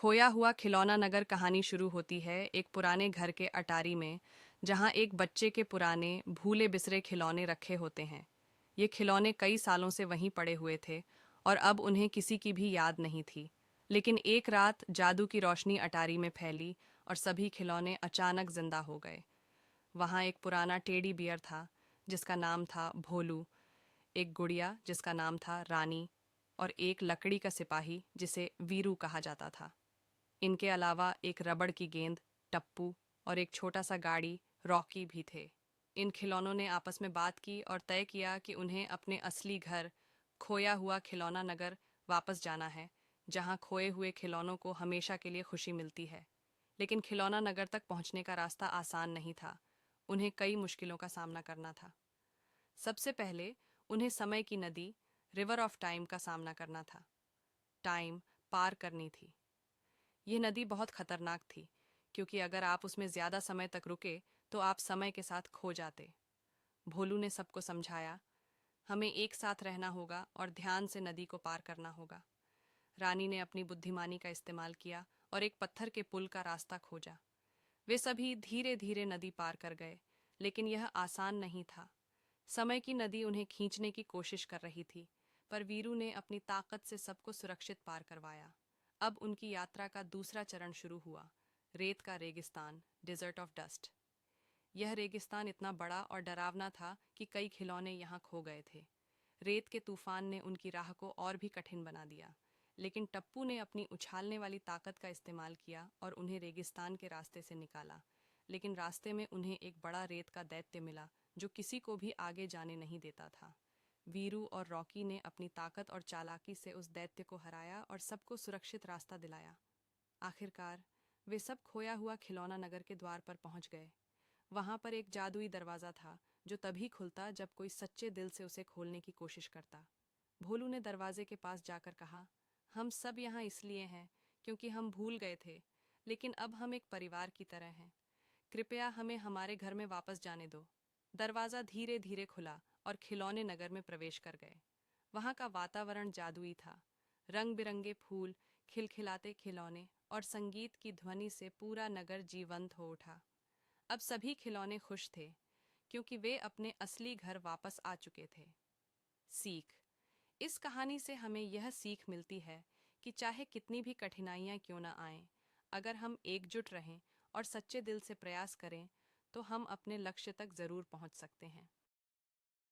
खोया हुआ खिलौना नगर कहानी शुरू होती है एक पुराने घर के अटारी में, जहां एक बच्चे के पुराने भूले बिसरे खिलौने रखे होते हैं। ये खिलौने कई सालों से वहीं पड़े हुए थे और अब उन्हें किसी की भी याद नहीं थी। लेकिन एक रात जादू की रोशनी अटारी में फैली और सभी खिलौने अचानक जिंदा हो गए। वहां एक पुराना टेडी बियर था जिसका नाम था भोलू, एक गुड़िया जिसका नाम था रानी और एक लकड़ी का सिपाही जिसे वीरू कहा जाता था। इनके अलावा एक रबड़ की गेंद टप्पू और एक छोटा सा गाड़ी रॉकी भी थे। इन खिलौनों ने आपस में बात की और तय किया कि उन्हें अपने असली घर खोया हुआ खिलौना नगर वापस जाना है, जहां खोए हुए खिलौनों को हमेशा के लिए खुशी मिलती है। लेकिन खिलौना नगर तक पहुंचने का रास्ता आसान नहीं था। उन्हें कई मुश्किलों का सामना करना था। सबसे पहले उन्हें समय की नदी रिवर ऑफ टाइम का सामना करना था। टाइम पार करनी थी। यह नदी बहुत खतरनाक थी, क्योंकि अगर आप उसमें ज्यादा समय तक रुके तो आप समय के साथ खो जाते। भोलू ने सबको समझाया, हमें एक साथ रहना होगा और ध्यान से नदी को पार करना होगा। रानी ने अपनी बुद्धिमानी का इस्तेमाल किया और एक पत्थर के पुल का रास्ता खोजा। वे सभी धीरे धीरे नदी पार कर गए, लेकिन यह आसान नहीं था। समय की नदी उन्हें खींचने की कोशिश कर रही थी, पर वीरू ने अपनी ताकत से सबको सुरक्षित पार करवाया। अब उनकी यात्रा का दूसरा चरण शुरू हुआ, रेत का रेगिस्तान, डिजर्ट ऑफ डस्ट। यह रेगिस्तान इतना बड़ा और डरावना था कि कई खिलौने यहाँ खो गए थे। रेत के तूफान ने उनकी राह को और भी कठिन बना दिया, लेकिन टप्पू ने अपनी उछालने वाली ताकत का इस्तेमाल किया और उन्हें रेगिस्तान के रास्ते से निकाला। लेकिन रास्ते में उन्हें एक बड़ा रेत का दैत्य मिला जो किसी को भी आगे जाने नहीं देता था। वीरू और रॉकी ने अपनी ताकत और चालाकी से उस दैत्य को हराया और सबको सुरक्षित रास्ता दिलाया। आखिरकार वे सब खोया हुआ खिलौना नगर के द्वार पर पहुंच गए। वहां पर एक जादुई दरवाजा था जो तभी खुलता जब कोई सच्चे दिल से उसे खोलने की कोशिश करता। भोलू ने दरवाजे के पास जाकर कहा, हम सब यहाँ इसलिए हैं क्योंकि हम भूल गए थे, लेकिन अब हम एक परिवार की तरह हैं। कृपया हमें हमारे घर में वापस जाने दो। दरवाजा धीरे धीरे खुला और खिलौने नगर में प्रवेश कर गए। वहां का वातावरण जादुई था। रंग बिरंगे फूल, खिलखिलाते खिलौने और संगीत की ध्वनि से पूरा नगर जीवंत हो उठा। अब सभी खिलौने खुश थे, क्योंकि वे अपने असली घर वापस आ चुके थे। सीख: इस कहानी से हमें यह सीख मिलती है कि चाहे कितनी भी कठिनाइयां क्यों न आएं, अगर हम एकजुट रहें और सच्चे दिल से प्रयास करें तो हम अपने लक्ष्य तक जरूर पहुंच सकते हैं।